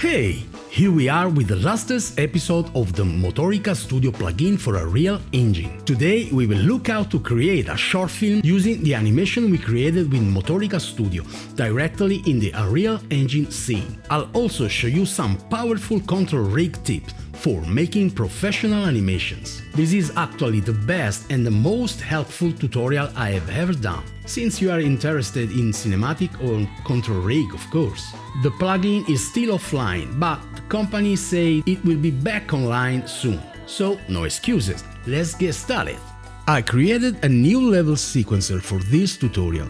Okay, here we are with the latest episode of the Motorica Studio plugin for a real engine. Today we will look how to create a short film using the animation we created with Motorica Studio directly in the Unreal Engine scene. I'll also show you some powerful control rig tips for making professional animations. This is actually the best and the most helpful tutorial I have ever done, since you are interested in cinematic or control rig, of course. The plugin is still offline, but the company said it will be back online soon, so no excuses, let's get started. I created a new level sequencer for this tutorial.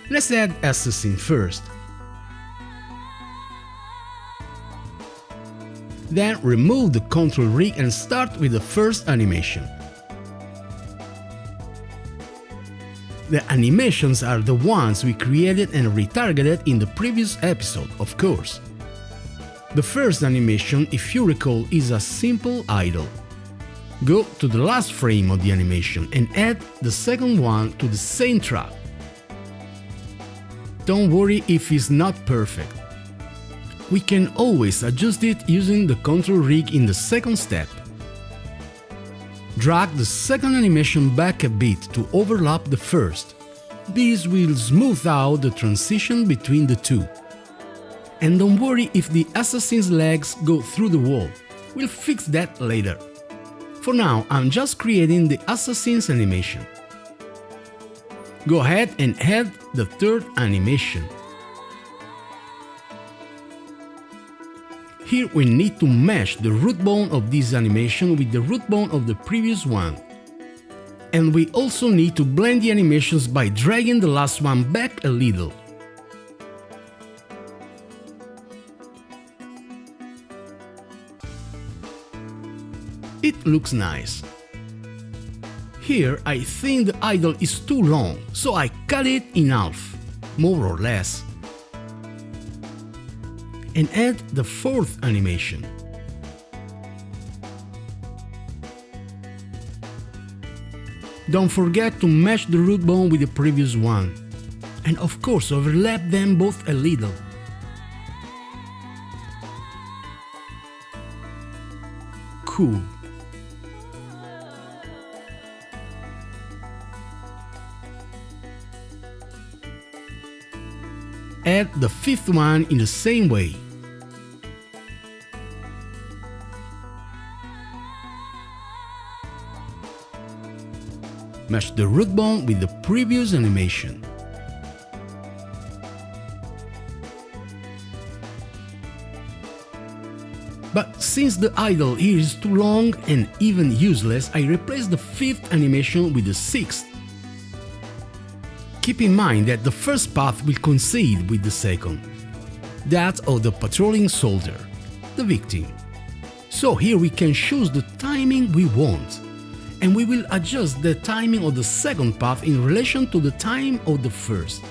Let's add assassin first. Then remove the control rig and start with the first animation. The animations are the ones we created and retargeted in the previous episode, of course. The first animation, if you recall, is a simple idle. Go to the last frame of the animation and add the second one to the same track. Don't worry if it's not perfect. We can always adjust it using the control rig in the second step. Drag the second animation back a bit to overlap the first. This will smooth out the transition between the two. And don't worry if the assassin's legs go through the wall, we'll fix that later. For now, I'm just creating the assassin's animation. Go ahead and add the third animation. Here we need to mesh the root bone of this animation with the root bone of the previous one. And we also need to blend the animations by dragging the last one back a little. It looks nice. Here I think the idle is too long, so I cut it in half, more or less. And add the fourth animation. Don't forget to mesh the root bone with the previous one, and of course overlap them both a little. Cool. Add the fifth one in the same way. Mesh the root bone with the previous animation. But since the idle here is too long and even useless, I replace the fifth animation with the sixth. Keep in mind that the first path will coincide with the second, that of the patrolling soldier, the victim. So here we can choose the timing we want, and we will adjust the timing of the second path in relation to the time of the first.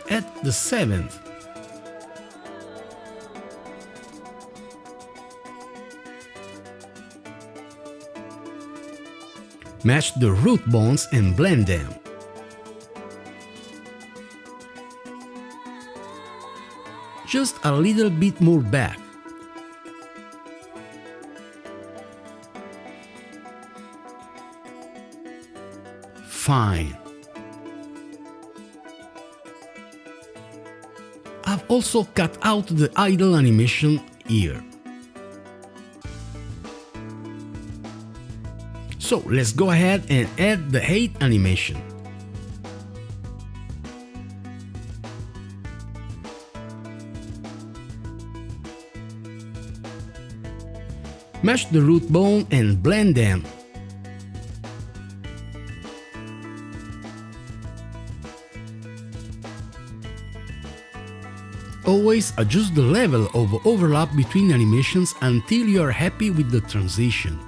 Add the seventh. Match the root bones and blend them. Just a little bit more back. Fine. I've also cut out the idle animation here. So let's go ahead and add the 8th animation. Mesh the root bone and blend them. Always adjust the level of overlap between animations until you are happy with the transition.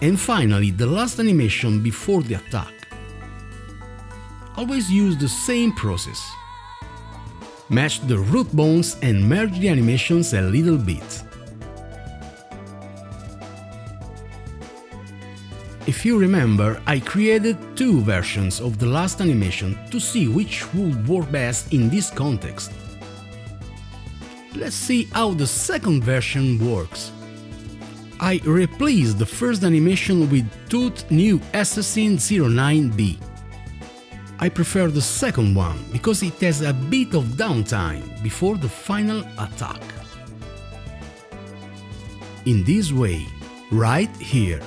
And finally, the last animation before the attack. Always use the same process. Match the root bones and merge the animations a little bit. If you remember, I created two versions of the last animation to see which would work best in this context. Let's see how the second version works. I replaced the first animation with Tooth New Assassin 09B. I prefer the second one because it has a bit of downtime before the final attack. In this way, right here.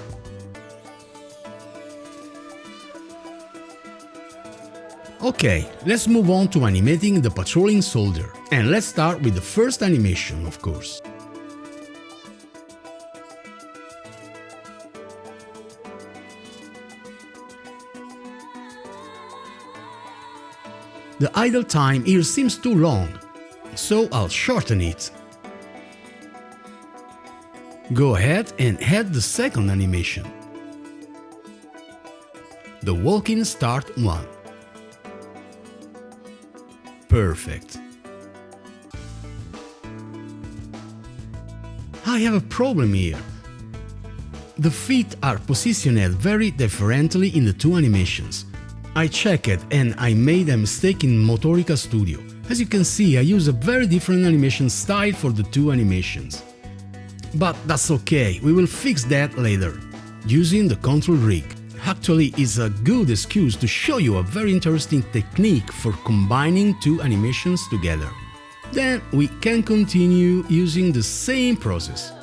Okay, let's move on to animating the patrolling soldier, and let's start with the first animation, of course. The idle time here seems too long, so I'll shorten it. Go ahead and add the second animation. The walking start 1. Perfect. I have a problem here. The feet are positioned very differently in the two animations. I checked it and I made a mistake in Motorica Studio. As you can see, I use a very different animation style for the two animations. But that's okay, we will fix that later, using the control rig. Actually, it's a good excuse to show you a very interesting technique for combining two animations together. Then we can continue using the same process.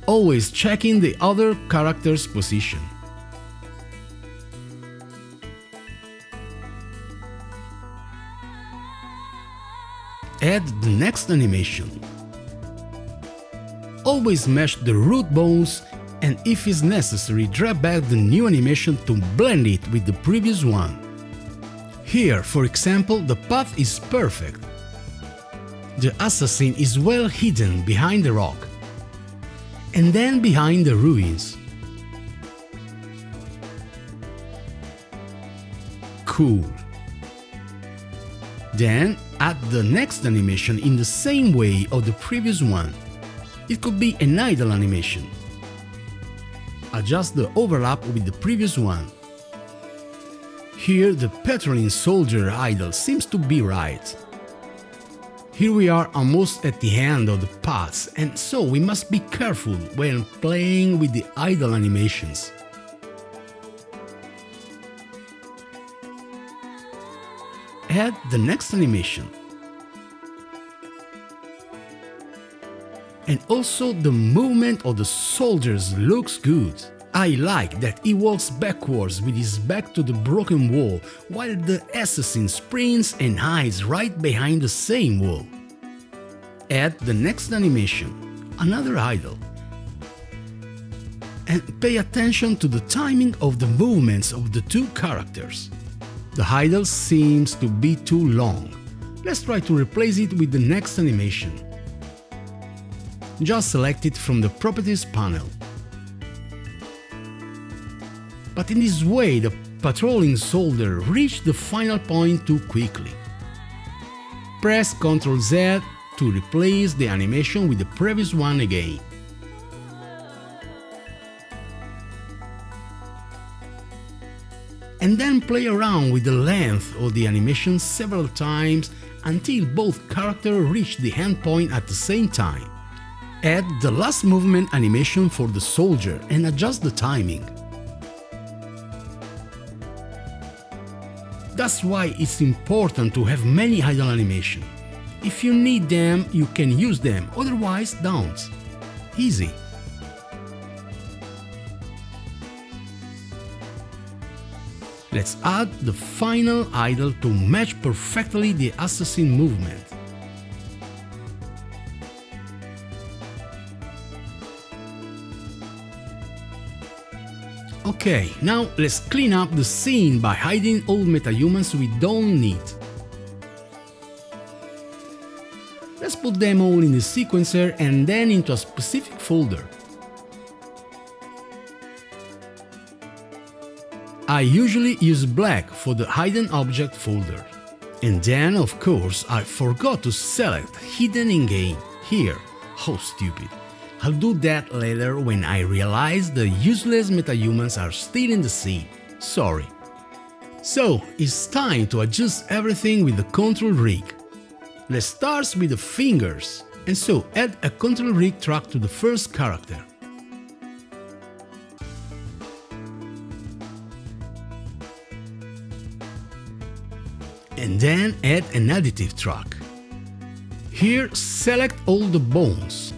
Always checking the other character's position. Add the next animation. Always mesh the root bones, and if it's necessary, drag back the new animation to blend it with the previous one. Here, for example, the path is perfect. The assassin is well hidden behind the rock, and then behind the ruins. Cool. Then add the next animation in the same way of the previous one. It could be an idle animation. Adjust the overlap with the previous one. Here the patrolling soldier idle seems to be right. Here we are almost at the end of the paths, and so we must be careful when playing with the idle animations. Add the next animation. And also the movement of the soldiers looks good. I like that he walks backwards with his back to the broken wall, while the assassin sprints and hides right behind the same wall. Add the next animation, another idle. And pay attention to the timing of the movements of the two characters. The idle seems to be too long. Let's try to replace it with the next animation. Just select it from the Properties panel. But in this way, the patrolling soldier reached the final point too quickly. Press Ctrl Z to replace the animation with the previous one again. And then play around with the length of the animation several times until both characters reach the endpoint at the same time. Add the last movement animation for the soldier and adjust the timing. That's why it's important to have many idle animations. If you need them, you can use them, otherwise don't. Easy. Let's add the final idle to match perfectly the assassin movement. Okay, now let's clean up the scene by hiding all metahumans we don't need. Let's put them all in the sequencer and then into a specific folder. I usually use black for the hidden object folder. And then, of course, I forgot to select hidden in-game here. How stupid. I'll do that later when I realize the useless metahumans are still in the scene. Sorry. So, it's time to adjust everything with the control rig. Let's start with the fingers, and so add a control rig track to the first character. And then add an additive track. Here select all the bones.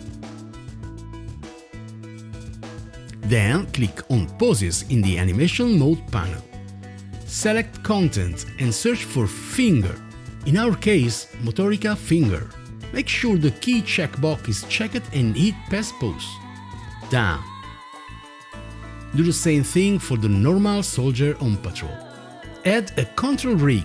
Then click on Poses in the Animation Mode panel. Select Content and search for Finger. In our case, Motorica Finger. Make sure the key checkbox is checked and hit Pass Pose. Done. Do the same thing for the normal soldier on patrol. Add a control rig.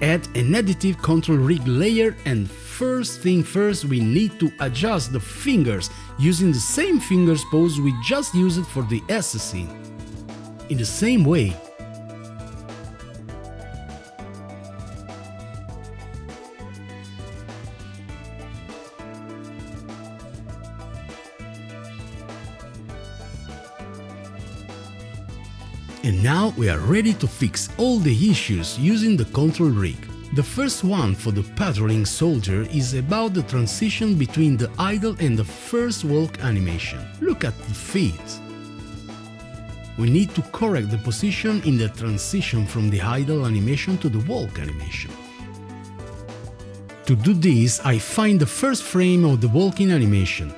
Add an additive control rig layer, and first thing first, we need to adjust the fingers using the same fingers pose we just used for the assassin. In the same way. And now we are ready to fix all the issues using the control rig. The first one for the patrolling soldier is about the transition between the idle and the first walk animation. Look at the feet. We need to correct the position in the transition from the idle animation to the walk animation. To do this, I find the first frame of the walking animation.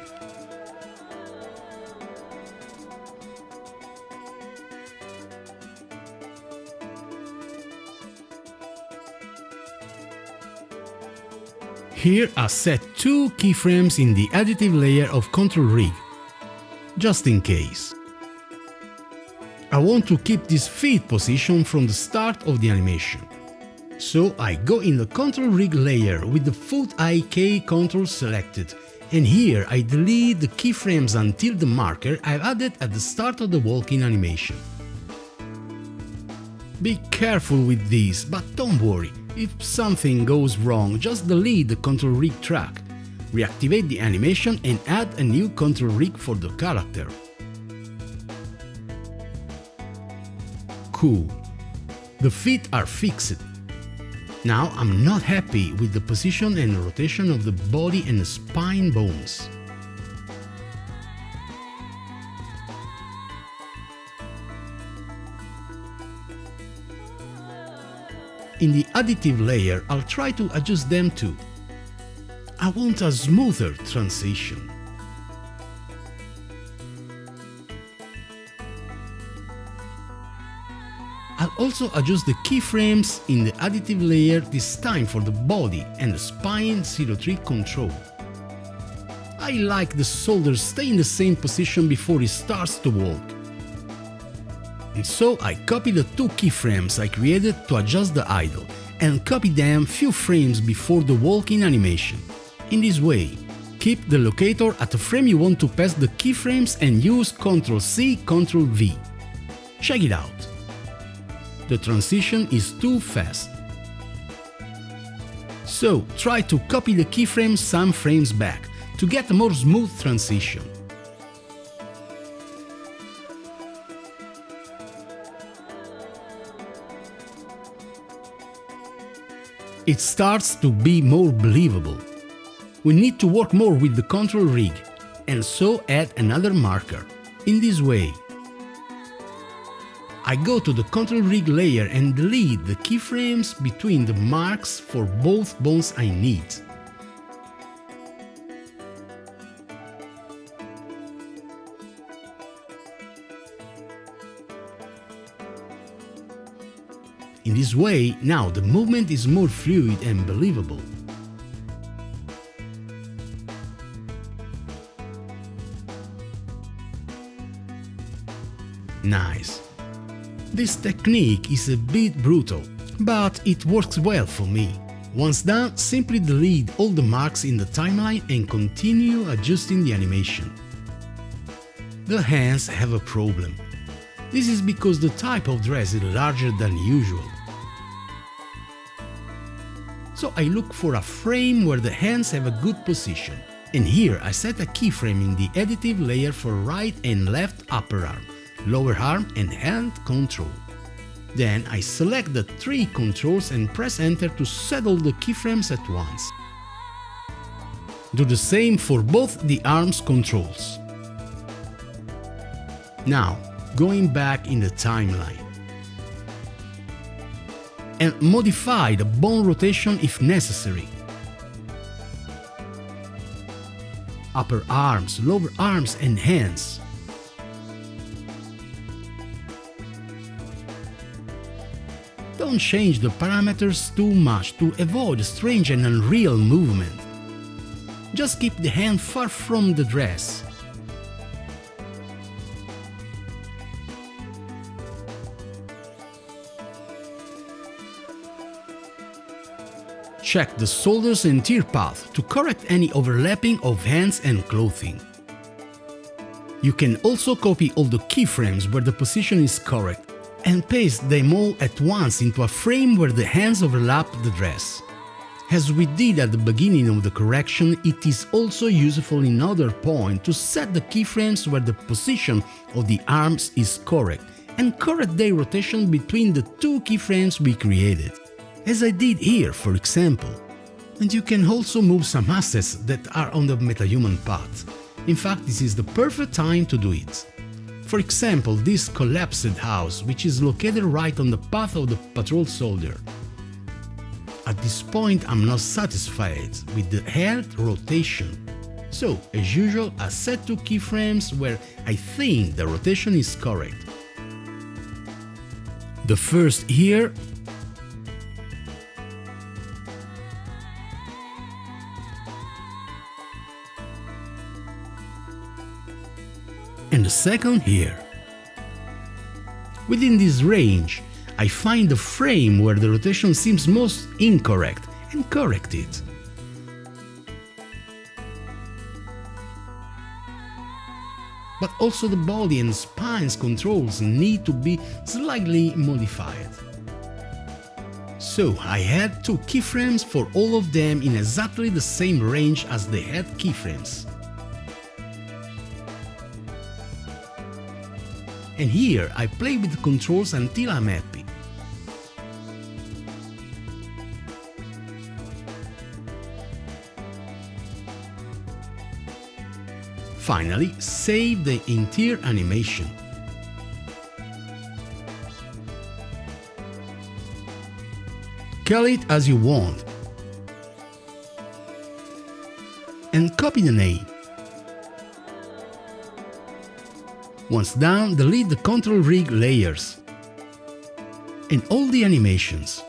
Here I set 2 keyframes in the additive layer of control rig, just in case. I want to keep this feet position from the start of the animation. So I go in the control rig layer with the foot IK control selected, and here I delete the keyframes until the marker I've added at the start of the walking animation. Be careful with this, but don't worry. If something goes wrong, just delete the control rig track, reactivate the animation and add a new control rig for the character. Cool. The feet are fixed. Now I'm not happy with the position and rotation of the body and spine bones. In the additive layer, I'll try to adjust them too. I want a smoother transition. I'll also adjust the keyframes in the additive layer, this time for the body and the spine 03 control. I like the soldier stay in the same position before he starts to walk. And so I copy the 2 keyframes I created to adjust the idle, and copy them few frames before the walking animation. In this way, keep the locator at the frame you want to pass the keyframes and use Ctrl+C, Ctrl+V. Check it out. The transition is too fast. So try to copy the keyframes some frames back to get a more smooth transition. It starts to be more believable. We need to work more with the control rig, and so add another marker. In this way, I go to the control rig layer and delete the keyframes between the marks for both bones I need. In this way, now the movement is more fluid and believable. Nice. This technique is a bit brutal, but it works well for me. Once done, simply delete all the marks in the timeline and continue adjusting the animation. the hands have a problem. This is because the type of dress is larger than usual. So I look for a frame where the hands have a good position. And here I set a keyframe in the additive layer for right and left upper arm, lower arm and hand control. Then I select the three controls and press enter to set all the keyframes at once. Do the same for both the arms controls. Now, going back in the timeline. And modify the bone rotation if necessary. Upper arms, lower arms and hands. Don't change the parameters too much to avoid strange and unreal movement. Just keep the hand far from the dress. Check the shoulders and tear path to correct any overlapping of hands and clothing. You can also copy all the keyframes where the position is correct and paste them all at once into a frame where the hands overlap the dress. As we did at the beginning of the correction, it is also useful in other points to set the keyframes where the position of the arms is correct and correct their rotation between the two keyframes we created, as I did here, for example. And you can also move some assets that are on the metahuman path. In fact, this is the perfect time to do it. For example, this collapsed house, which is located right on the path of the patrol soldier. At this point, I'm not satisfied with the head rotation. So, as usual, I set two keyframes where I think the rotation is correct. The first here, and the second here. Within this range, I find the frame where the rotation seems most incorrect and correct it. But also the body and spine's controls need to be slightly modified. So I had two keyframes for all of them in exactly the same range as the head keyframes. And here I play with the controls until I'm happy. Finally, save the entire animation. Call it as you want. And copy the name. Once done, delete the control rig layers and all the animations.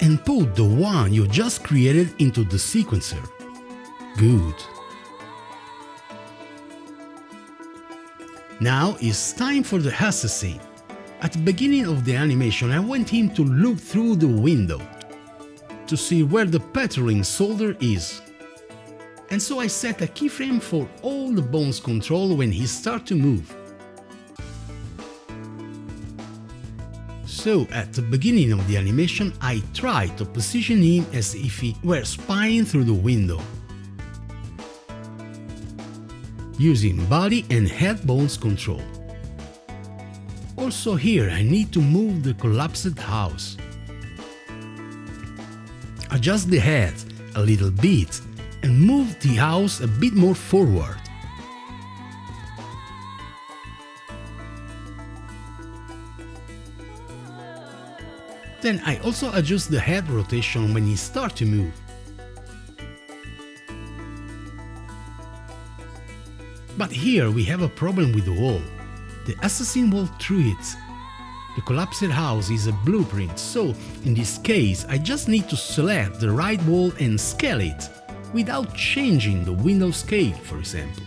And put the one you just created into the sequencer. Good. Now it's time for the assassin. At the beginning of the animation, I want him to look through the window to see where the patrolling soldier is. And so I set a keyframe for all the bones control when he starts to move. So at the beginning of the animation, I try to position him as if he were spying through the window, using body and head bones control. Also here I need to move the collapsed house. Adjust the head a little bit and move the house a bit more forward. Then I also adjust the head rotation when he starts to move. But here we have a problem with the wall. The assassin walked through it. The collapsed house is a blueprint, so in this case I just need to select the right wall and scale it, without changing the window scale, for example.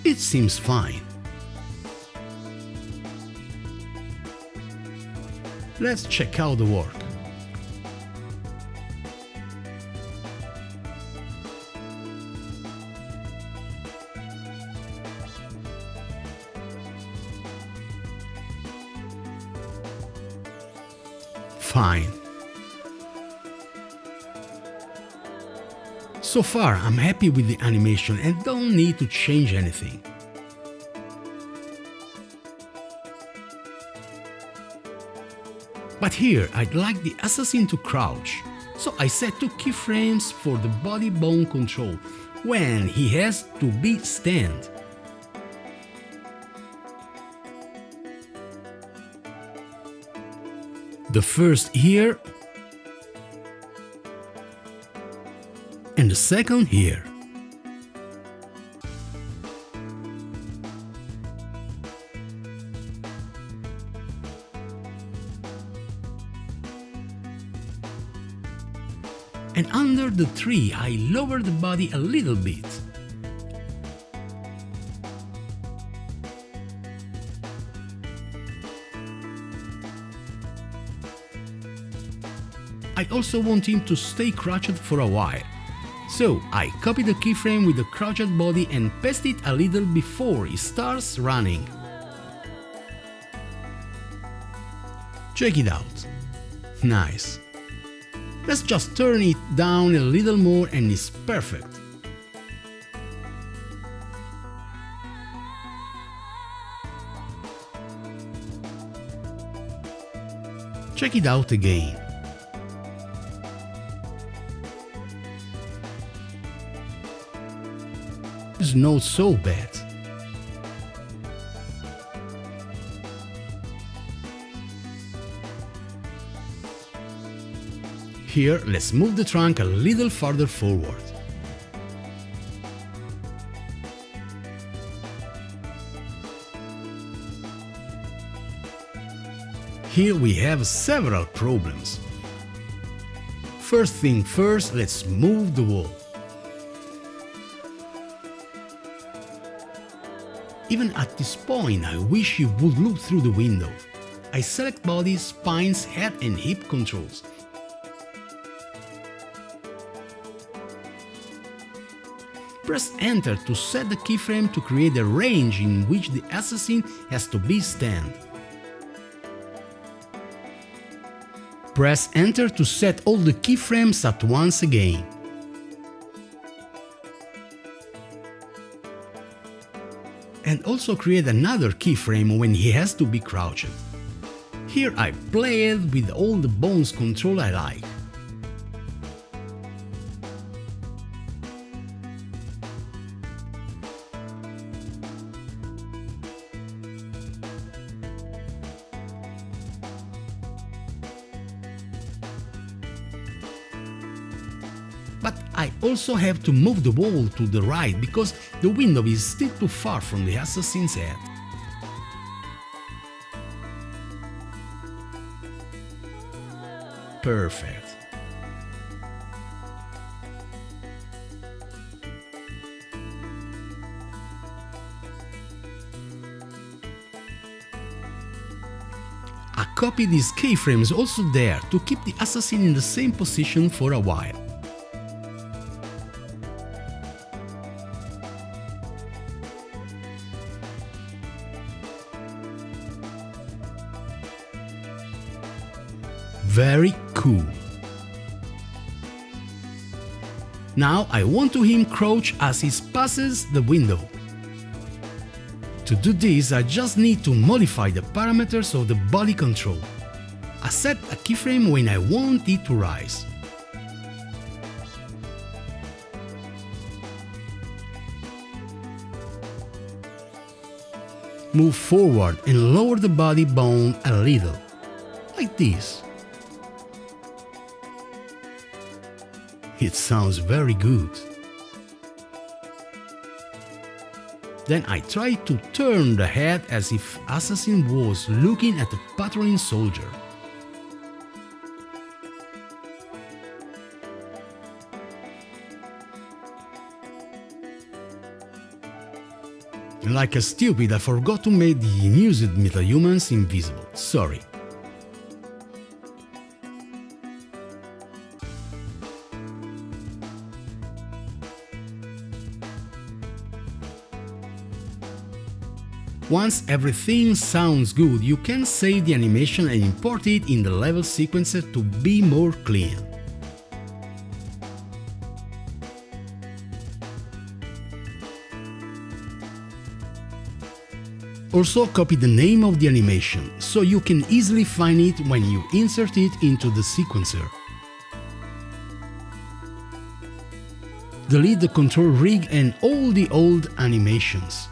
It seems fine. Let's check out the work. fine. So far, I'm happy with the animation and don't need to change anything. But here, I'd like the assassin to crouch, so I set 2 keyframes for the body bone control, when he has to be stand. The first here, and the second here. And under the tree, I lower the body a little bit. I also want him to stay crouched for a while. So I copy the keyframe with the crouched body and paste it a little before he starts running. Check it out. Nice. Let's just turn it down a little more and it's perfect. Check it out again. It's not so bad. Here, let's move the trunk a little farther forward. Here we have several problems. First thing first, let's move the wall. Even at this point, I wish you would look through the window. I select body, spines, head and hip controls. Press Enter to set the keyframe to create a range in which the assassin has to be stand. Press Enter to set all the keyframes at once again. And also create another keyframe when he has to be crouched. Here I play it with all the bones control I like. But I also have to move the wall to the right because the window is still too far from the assassin's head. Perfect. I copy these keyframes also there to keep the assassin in the same position for a while. Very cool. Now I want to him crouch as he passes the window. To do this, I just need to modify the parameters of the body control. I set a keyframe when I want it to rise. Move forward and lower the body bone a little, like this. It sounds very good. Then I try to turn the head as if assassin was looking at a patrolling soldier. Like a stupid, I forgot to make the unused Metahumans invisible. Sorry. Once everything sounds good, you can save the animation and import it in the level sequencer to be more clean. Also copy the name of the animation, so you can easily find it when you insert it into the sequencer. Delete the control rig and all the old animations.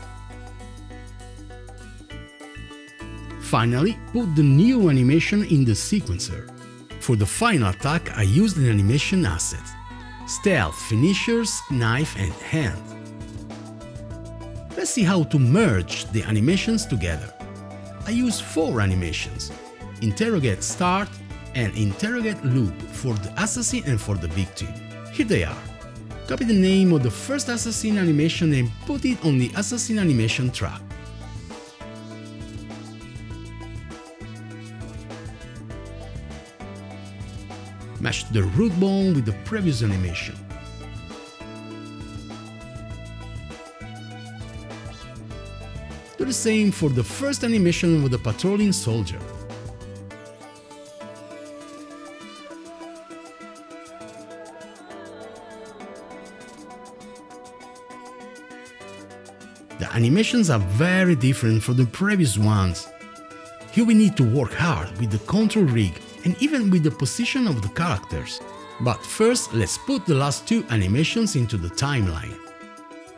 Finally, put the new animation in the sequencer. For the final attack, I used an animation asset: stealth, finishers, knife and hand. Let's see how to merge the animations together. I use 4 animations: interrogate start and interrogate loop for the assassin and for the victim. Here they are. Copy the name of the first assassin animation and put it on the assassin animation track. Match the root bone with the previous animation. Do the same for the first animation with the patrolling soldier. The animations are very different from the previous ones. Here we need to work hard with the control rig and even with the position of the characters. But first, let's put the last 2 animations into the timeline.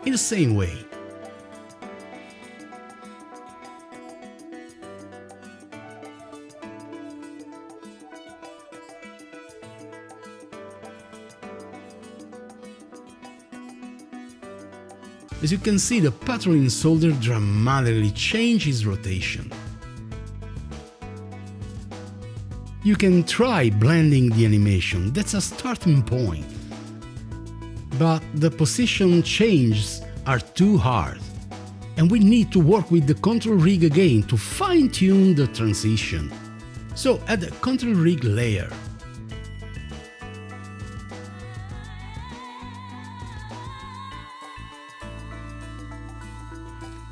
In the same way. As you can see, the patrolling soldier dramatically changed his rotation. You can try blending the animation, that's a starting point. But the position changes are too hard, and we need to work with the control rig again to fine-tune the transition. So add the control rig layer.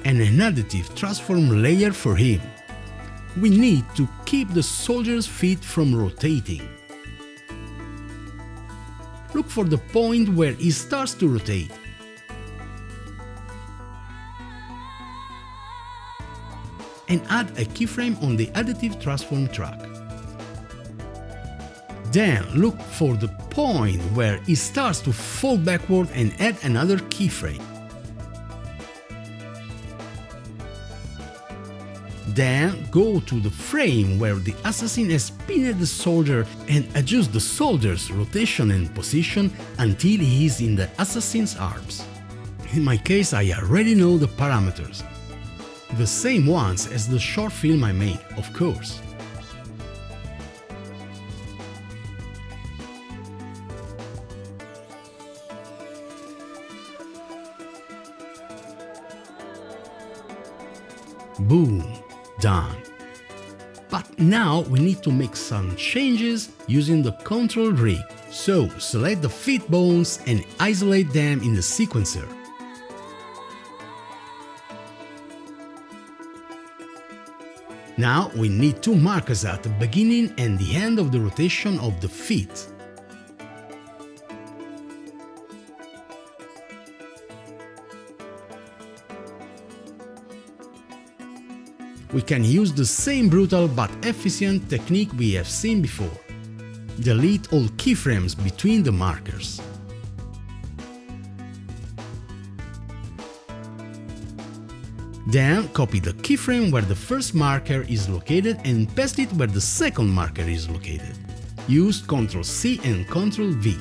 And an additive transform layer for him. We need to keep the soldier's feet from rotating. Look for the point where he starts to rotate. And add a keyframe on the additive transform track. Then look for the point where he starts to fall backward and add another keyframe. Then go to the frame where the assassin has pinned the soldier and adjust the soldier's rotation and position until he is in the assassin's arms. In my case, I already know the parameters. The same ones as the short film I made, of course. Boom! Done. But now we need to make some changes using the control rig. So select the feet bones and isolate them in the sequencer. Now we need 2 markers at the beginning and the end of the rotation of the feet. We can use the same brutal but efficient technique we have seen before. Delete all keyframes between the markers. Then copy the keyframe where the first marker is located and paste it where the second marker is located. Use Ctrl+C and Ctrl+V.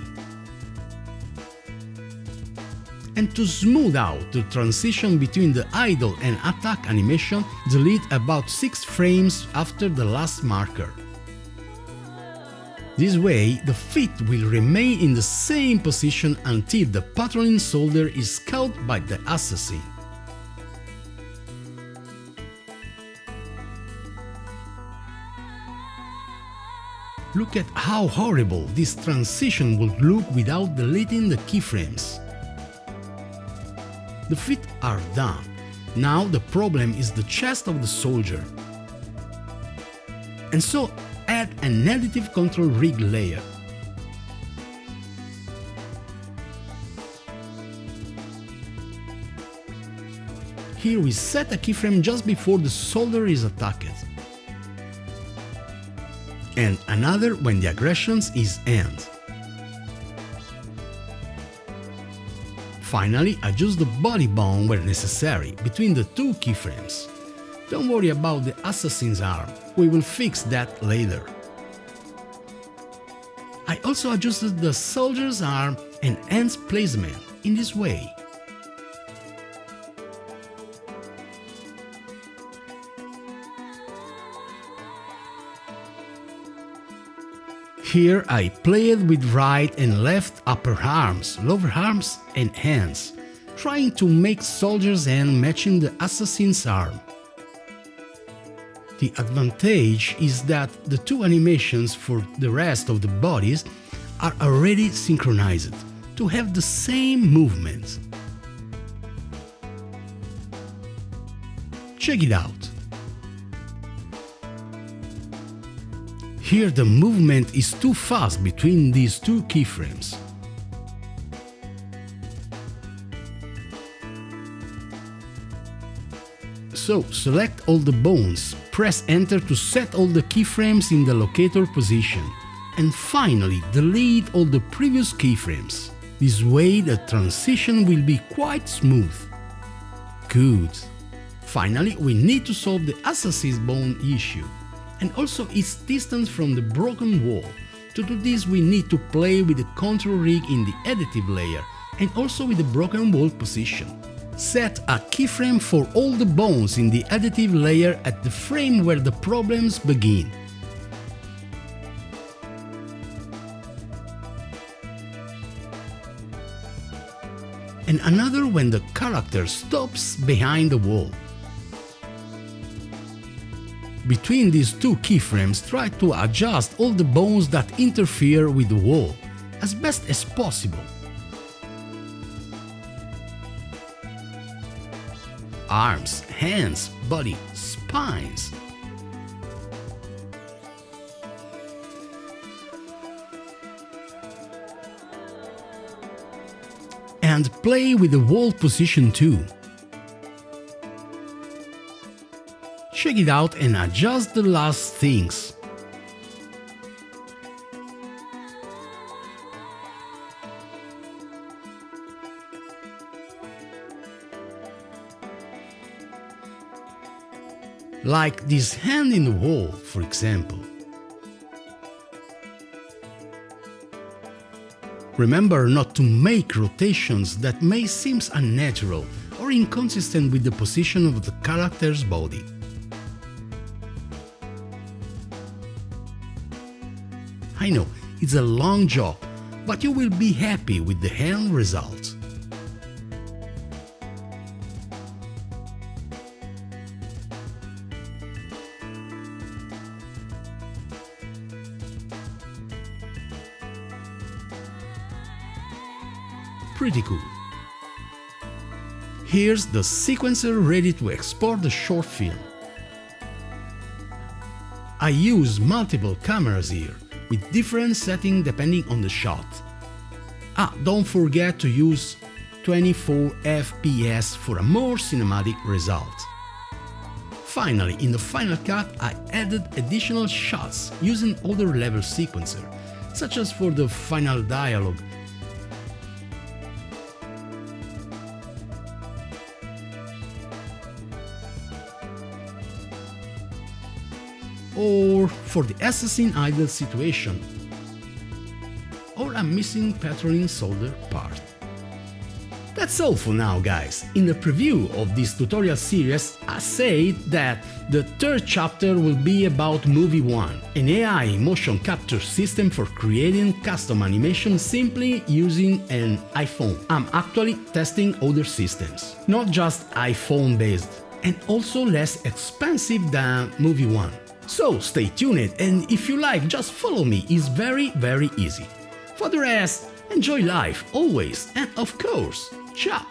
And to smooth out the transition between the idle and attack animation, delete about 6 frames after the last marker. This way, the feet will remain in the same position until the patrolling soldier is caught by the assassin. Look at how horrible this transition would look without deleting the keyframes. The feet are done. Now the problem is the chest of the soldier. And so add an additive control rig layer. Here we set a keyframe just before the soldier is attacked, and another when the aggression is end. Finally, adjust the body bone where necessary between the two keyframes. Don't worry about the assassin's arm, we will fix that later. I also adjusted the soldier's arm and hands placement in this way. Here I played with right and left upper arms, lower arms and hands, trying to make soldier's hand matching the assassin's arm. The advantage is that the two animations for the rest of the bodies are already synchronized to have the same movement. Check it out. Here the movement is too fast between these two keyframes. So select all the bones, press Enter to set all the keyframes in the locator position, and finally delete all the previous keyframes. This way the transition will be quite smooth. Good. Finally, we need to solve the assassin's bone issue, and also its distance from the broken wall. To do this we need to play with the control rig in the additive layer and also with the broken wall position. Set a keyframe for all the bones in the additive layer at the frame where the problems begin. And another when the character stops behind the wall. Between these two keyframes, try to adjust all the bones that interfere with the wall as best as possible. Arms, hands, body, spines. And play with the wall position too. Check it out and adjust the last things. Like this hand in the wall, for example. Remember not to make rotations that may seem unnatural or inconsistent with the position of the character's body. I know, it's a long job, but you will be happy with the end result. Pretty cool. Here's the sequencer ready to export the short film. I use multiple cameras here, with different settings depending on the shot. Don't forget to use 24 FPS for a more cinematic result. Finally, in the final cut, I added additional shots using other level sequencer, such as for the final dialogue. Or for the assassin idle situation, or a missing patterning solder part. That's all for now, guys. In the preview of this tutorial series, I said that the third chapter will be about Movie One, an AI motion capture system for creating custom animation simply using an iPhone. I'm actually testing other systems, not just iPhone based, and also less expensive than Movie One. So stay tuned, and if you like, just follow me, it's very easy. For the rest, enjoy life always, and of course, ciao!